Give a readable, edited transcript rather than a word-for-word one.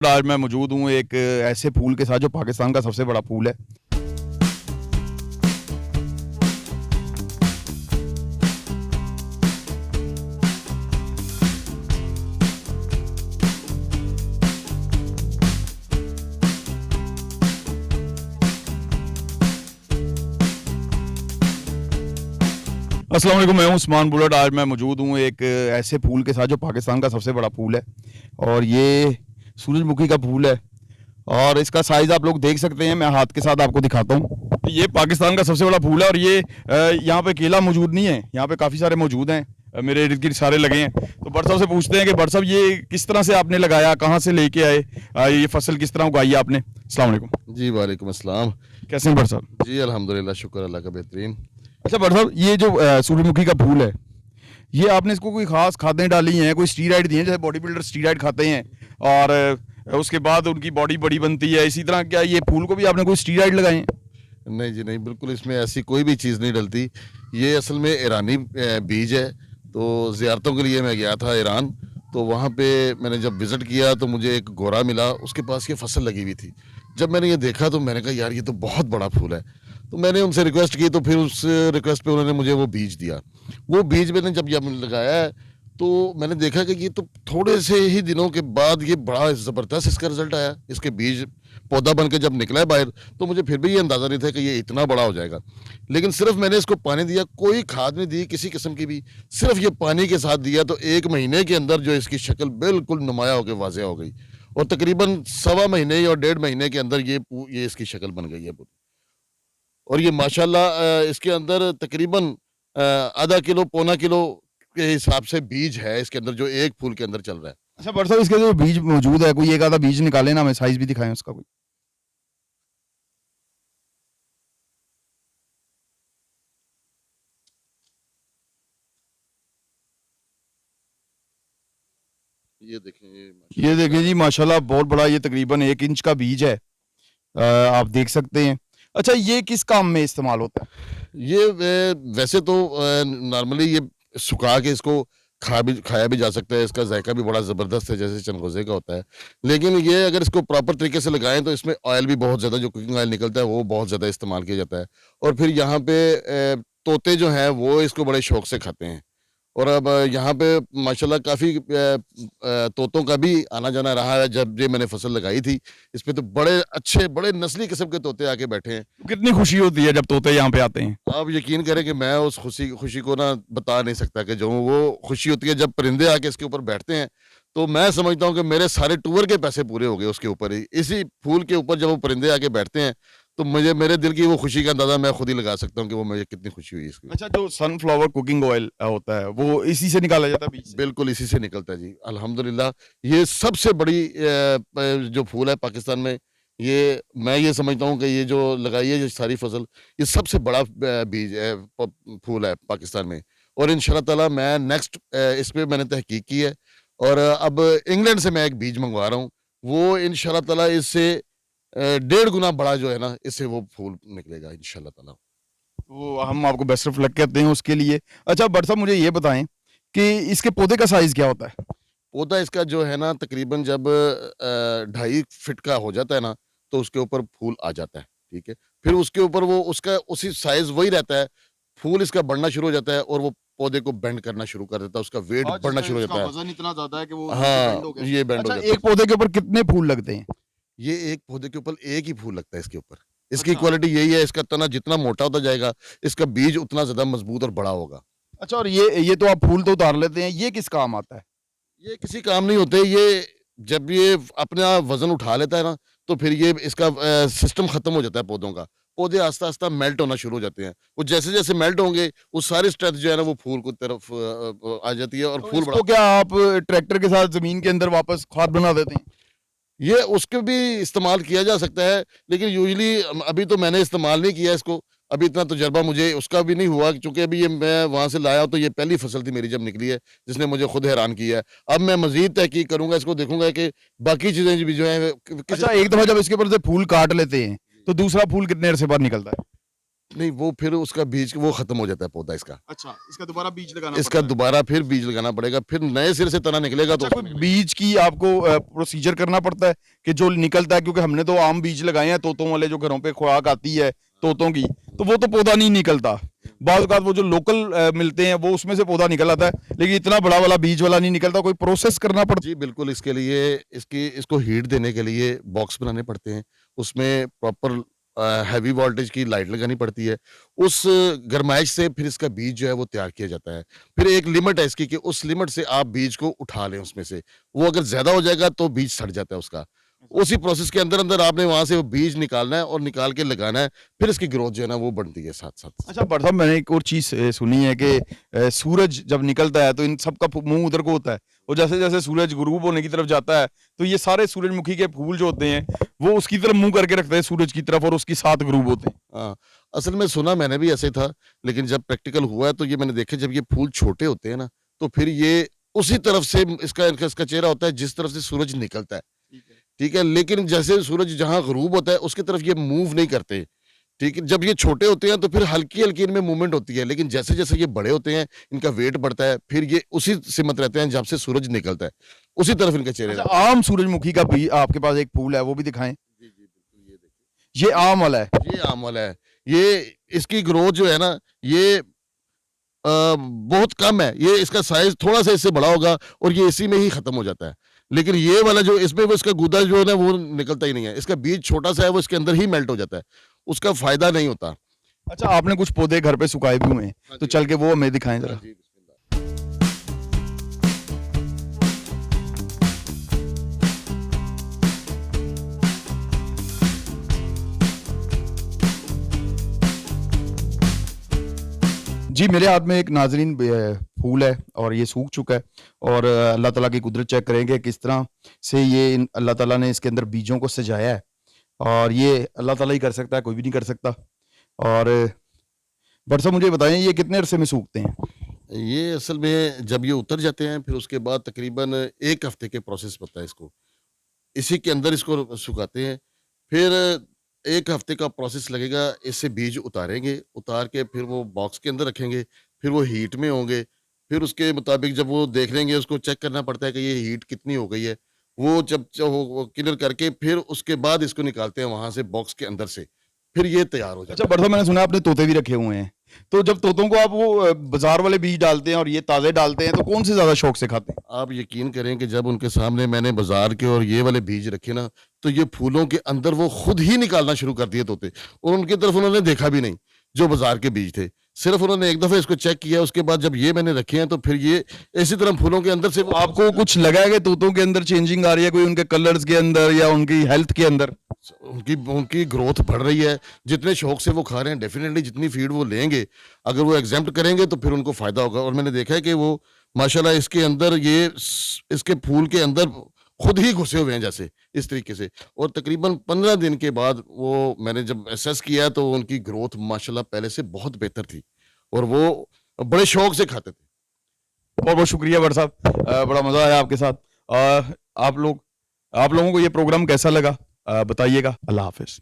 आज मैं मौजूद हूँ एक ऐसे फूल के साथ जो पाकिस्तान का सबसे बड़ा फूल है। अस्सलाम वालेकुम, मैं हूँ उस्मान बुलट। आज मैं मौजूद हूँ एक ऐसे फूल के साथ जो पाकिस्तान का सबसे बड़ा फूल है और ये सूरजमुखी का फूल है और इसका साइज़ आप लोग देख सकते हैं। मैं हाथ के साथ आपको दिखाता हूँ। ये पाकिस्तान का सबसे बड़ा फूल है और ये यहाँ पे केला मौजूद नहीं है, यहाँ पे काफ़ी सारे मौजूद हैं। मेरे इर्द गिर्द सारे लगे हैं। तो बट साहब से पूछते हैं कि बट साहब ये किस तरह से आपने लगाया, कहाँ से लेके आए, ये फसल किस तरह उगाई है आपने? अस्सलाम वालेकुम। जी वालेकुम अस्सलाम। कैसे हैं बट साहब? जी अल्हम्दुलिल्लाह, शुक्र अल्लाह का बेहतरीन। अच्छा बट साहब, ये जो सूरजमुखी का फूल है, ये आपने इसको कोई खास खादें डाली हैं, कोई स्टीराइड दिए हैं जैसे बॉडी बिल्डर स्टीराइड खाते हैं और उसके बाद उनकी बॉडी बड़ी बनती है, इसी तरह क्या ये फूल को भी आपने कोई स्टीराइड लगाए हैं? नहीं जी नहीं, बिल्कुल इसमें ऐसी कोई भी चीज़ नहीं डलती। ये असल में ईरानी बीज है। तो ज़ियारतों के लिए मैं गया था ईरान, तो वहाँ पे मैंने जब विज़िट किया तो मुझे एक गोरा मिला, उसके पास ये फसल लगी हुई थी। जब मैंने ये देखा तो मैंने कहा यार ये तो बहुत बड़ा फूल है। तो मैंने उनसे रिक्वेस्ट की, तो फिर उस रिक्वेस्ट पे उन्होंने मुझे वो बीज दिया। वो बीज मैंने जब लगाया है तो मैंने देखा कि ये तो थोड़े से ही दिनों के बाद ये बड़ा ज़बरदस्त इसका रिज़ल्ट आया। इसके बीज पौधा बन के जब निकला है बाहर, तो मुझे फिर भी ये अंदाज़ा नहीं था कि ये इतना बड़ा हो जाएगा। लेकिन सिर्फ मैंने इसको पानी दिया, कोई खाद नहीं दी किसी किस्म की भी, सिर्फ ये पानी के साथ दिया, तो 1 महीने के अंदर जो इसकी शक्ल बिल्कुल नुमाया होकर वाज़ेह हो गई और तकरीबन सवा महीने और 1.5 महीने के अंदर ये इसकी शक्ल बन गई है पूरी। और ये माशाल्लाह इसके अंदर तकरीबन आधा किलो पौना किलो के हिसाब से बीज है इसके अंदर, जो एक फूल के अंदर चल रहा है। अच्छा बट साहब, इसके जो बीज मौजूद है, कोई एक आधा बीज निकाले ना, हमें साइज़ भी दिखाएं उसका कोई। ये देखें, ये देखिए जी, माशाल्लाह बहुत बड़ा, ये तकरीबन 1 इंच का बीज है। आप देख सकते हैं। अच्छा, ये किस काम में इस्तेमाल होता है? ये वैसे तो नॉर्मली ये सुखा के इसको खाया भी जा सकता है। इसका जायका भी बड़ा ज़बरदस्त है, जैसे चनगोज़े का होता है। लेकिन ये अगर इसको प्रॉपर तरीके से लगाएं तो इसमें ऑयल भी बहुत ज़्यादा, जो कुकिंग ऑयल निकलता है वो बहुत ज़्यादा इस्तेमाल किया जाता है। और फिर यहाँ पे तोते जो हैं वो इसको बड़े शौक से खाते हैं। और अब यहाँ पे माशाल्लाह काफ़ी तोतों का भी आना-जाना रहा है। जब ये मैंने फसल लगाई थी, इसपे तो बड़े अच्छे, बड़े नस्ली किस्म के तोते आके बैठे हैं। कितनी खुशी होती है जब तोते यहाँ पे आते हैं? आप यकीन करें कि मैं उस खुशी खुशी को ना बता नहीं सकता, कि जो वो खुशी होती है जब परिंदे आके इसके ऊपर बैठते हैं, तो मैं समझता हूँ कि मेरे सारे टूर के पैसे पूरे हो गए उसके ऊपर ही। इसी फूल के ऊपर जब वो परिंदे आके बैठते हैं, तो मुझे मेरे दिल की वो खुशी का अंदाज़ा मैं खुद ही लगा सकता हूँ कि वो मुझे कितनी खुशी हुई इसकी। अच्छा, जो सनफ्लावर कुकिंग ऑयल होता है वो इसी से निकाला जाता है बीज से? बिल्कुल इसी से निकलता है जी, अल्हम्दुलिल्लाह। ये सबसे बड़ी जो फूल है पाकिस्तान में, ये मैं ये समझता हूँ कि ये जो लगाई है ये सारी फसल, ये सबसे बड़ा बीज है, फूल है पाकिस्तान में। और इंशाल्लाह ताला मैं नेक्स्ट इस पे मैंने तहकीक की है और अब इंग्लैंड से मैं एक बीज मंगवा रहा हूँ। वो इंशाल्लाह ताला इससे 1.5 गुना बड़ा जो है ना, इससे वो फूल निकलेगा इंशाल्लाह ताला। तो हम आपको बेस्ट ऑफ लक कहते हैं उसके लिए। अच्छा बट साहब, मुझे ये बताएं कि इसके पौधे का साइज़ क्या होता है? पौधा इसका जो है ना तकरीबन जब 2.5 फीट का हो जाता है ना, तो उसके ऊपर फूल आ जाता है, ठीक है? फिर उसके ऊपर वो उसका उसी साइज़ वही रहता है, फूल इसका बढ़ना शुरू हो जाता है और वो पौधे को बेंड करना शुरू कर देता है, उसका वेट बढ़ना शुरू हो जाता है। वजन इतना ज्यादा है कि वो हाँ, ये बेंड हो अच्छा, जाता है। एक पौधे के ऊपर कितने फूल लगते हैं? ये एक पौधे के ऊपर एक ही फूल लगता है इसके ऊपर। इसकी अच्छा। क्वालिटी यही है, इसका तना जितना मोटा होता जाएगा, इसका बीज उतना ज़्यादा मज़बूत और बड़ा होगा। अच्छा, और ये तो आप फूल तो उतार लेते हैं, ये किस काम आता है? ये किसी काम नहीं होते, ये जब ये अपना वज़न उठा लेता है ना, तो फिर ये इसका सिस्टम ख़त्म हो जाता है पौधों का। पौधे आस्ता-आस्ता मेल्ट होना शुरू हो जाते हैं। वो जैसे-जैसे मेल्ट होंगे, वो सारी स्ट्रेंथ जो है ना वो फूल की तरफ आ जाती है और तो फूल इसको बड़ा। क्या आप ट्रैक्टर के साथ जमीन के अंदर वापस खाद बना देते हैं? ये उसके भी इस्तेमाल किया जा सकता है, लेकिन यूजुअली अभी तो मैंने इस्तेमाल नहीं किया इसको। अभी इतना तजुर्बा मुझे उसका भी नहीं हुआ, चूँकि अभी ये मैं वहाँ से लाया तो ये पहली फसल थी मेरी जब निकली है, जिसने मुझे खुद हैरान किया है। अब मैं मज़ीद तहकीक करूँगा, इसको देखूँगा कि बाकी चीज़ें भी जो हैं किस। अच्छा, एक दफा जब इसके ऊपर से फूल काट लेते हैं तो दूसरा फूल कितने अरसे बाद निकलता है? नहीं, वो फिर उसका बीज वो खत्म हो जाता है पौधा इसका। अच्छा, इसका दोबारा बीज लगाना इसका दोबारा फिर बीज लगाना पड़ेगा, फिर नए सिरे से तना निकलेगा तो अच्छा, कोई बीज की आपको प्रोसीजर करना पड़ता है कि जो निकलता है, क्योंकि हमने तो आम बीज लगाए हैं तोतों वाले जो घरों पे खुराक आती है तोतों की, तो वो तो पौधा नहीं निकलता। बाज़ औक़ात वो जो लोकल मिलते हैं वो उसमें से पौधा निकल आता है, लेकिन इतना बड़ा वाला बीज वाला नहीं निकलता। कोई प्रोसेस करना पड़ता जी, बिल्कुल इसके लिए इसको हीट देने के लिए बॉक्स बनाने पड़ते हैं। उसमें प्रॉपर हैवी वोल्टेज की लाइट लगानी पड़ती है। उस गरमाइश से फिर इसका बीज जो है वो तैयार किया जाता है। फिर एक लिमिट है इसकी कि उस लिमिट से आप बीज को उठा लें उसमें से। वो अगर ज़्यादा हो जाएगा तो बीज सड़ जाता है उसका। उसी प्रोसेस के अंदर-अंदर आपने वहाँ से वो बीज निकालना है और निकाल के लगाना है। फिर इसकी ग्रोथ जो है ना वो बढ़ती है साथ-साथ। अच्छा बट साहब, मैंने एक और चीज़ सुनी है कि सूरज जब निकलता है तो इन सबका मुंह उधर को होता है, और जैसे जैसे सूरज गुरूब होने की तरफ जाता है तो ये सारे सूरजमुखी के फूल जो होते हैं वो उसकी तरफ मुंह करके रखते हैं सूरज की तरफ, और उसकी साथ गुरूब होते हैं। हाँ, असल में सुना मैंने भी ऐसे था, लेकिन जब प्रैक्टिकल हुआ तो ये मैंने देखा जब ये फूल छोटे होते हैं ना, तो फिर ये उसी तरफ से इसका चेहरा होता है जिस तरफ से सूरज निकलता है। ठीक है? लेकिन जैसे सूरज जहाँ ग़ुरूब होता है उसकी तरफ ये मूव नहीं करते। ठीक है? जब ये छोटे होते हैं तो फिर हल्की-हल्की इनमें मूवमेंट होती है, लेकिन जैसे-जैसे ये बड़े होते हैं, इनका वेट बढ़ता है, फिर ये उसी सिमत रहते हैं जहाँ से सूरज निकलता है। उसी तरफ इनके चेहरे अच्छा, रहते हैं। आम सूरजमुखी का भी आपके पास एक फूल है, वो भी दिखाएं। जी, जी, बिल्कुल ये देखिए। ये आम वाला है। ये आम वाला है। ये इसकी ग्रोथ जो है ना, ये बहुत कम है। ये इसका साइज़ थोड़ा-सा इससे बड़ा होगा और ये इसी में ही ख़त्म हो जाता है। लेकिन ये वाला जो इसमें वो इसका गूदा जो है ना वो निकलता ही नहीं है। इसका बीज छोटा-सा है, वो इसके अंदर ही मेल्ट हो जाता है। उसका फ़ायदा नहीं होता। अच्छा, आपने कुछ पौधे घर पे सुखाए भी हुए हैं, हाँ तो जी। चल के वो हमें दिखाएं हाँ जरा। जी, बिस्मिल्लाह। जी, मेरे हाथ में एक नाज़रीन फूल है और ये सूख चुका है, और अल्लाह ताला की कुदरत चेक करेंगे किस तरह से ये अल्लाह ताला ने इसके अंदर बीजों को सजाया है, और ये अल्लाह ताला ही कर सकता है, कोई भी नहीं कर सकता। और बट साहब मुझे बताएं, ये कितने अरसे में सूखते हैं? ये असल में जब ये उतर जाते हैं फिर उसके बाद तकरीबन 1 हफ़्ते के प्रोसेस होता है इसको। इसी के अंदर इसको सुखाते हैं। फिर 1 हफ़्ते का प्रोसेस लगेगा, इससे बीज उतारेंगे, उतार के फिर वो बॉक्स के अंदर रखेंगे, फिर वो हीट में होंगे, फिर उसके मुताबिक जब वो देख लेंगे उसको चेक करना पड़ता है कि ये हीट कितनी हो गई है। वो जब वो क्लियर करके फिर उसके बाद इसको निकालते हैं वहाँ से बॉक्स के अंदर से, फिर ये तैयार हो अच्छा जाता है। बट साहब, मैंने सुना है आपने तोते भी रखे हुए हैं, तो जब तोतों को आप वो बाजार वाले बीज डालते हैं और ये ताज़े डालते हैं, तो कौन से ज़्यादा शौक से खाते हैं? आप यकीन करें कि जब उनके सामने मैंने बाज़ार के और ये वाले बीज रखे ना, तो ये फूलों के अंदर वो खुद ही निकालना शुरू कर दिए तोते, और उनकी तरफ उन्होंने देखा भी नहीं, जो बाज़ार के बीज थे। सिर्फ़ उन्होंने एक दफ़ा इसको चेक किया, उसके बाद जब ये मैंने रखे हैं, तो फिर ये इसी तरह फूलों के अंदर से वो आपको कुछ लगा है कि तोतों के अंदर चेंजिंग आ रही है, कोई उनके कलर्स के अंदर या उनकी हेल्थ के अंदर? उनकी उनकी ग्रोथ बढ़ रही है। जितने शौक से वो खा रहे हैं, डेफ़िनेटली जितनी फ़ीड वो लेंगे, अगर वो एग्ज़ेम्प्ट करेंगे तो फिर उनको फ़ायदा होगा। और मैंने देखा है कि वो माशाल्लाह इसके अंदर इसके फूल के अंदर खुद ही घुसे हुए हैं जैसे, इस तरीके से। और तकरीबन 15 दिन के बाद वो मैंने जब असेस किया तो उनकी ग्रोथ माशाल्लाह पहले से बहुत बेहतर थी, और वो बड़े शौक से खाते थे। बहुत बहुत शुक्रिया बट साहब, बड़ा मज़ा आया आपके साथ। आप लोगों को ये प्रोग्राम कैसा लगा बताइएगा। अल्लाह हाफिज़।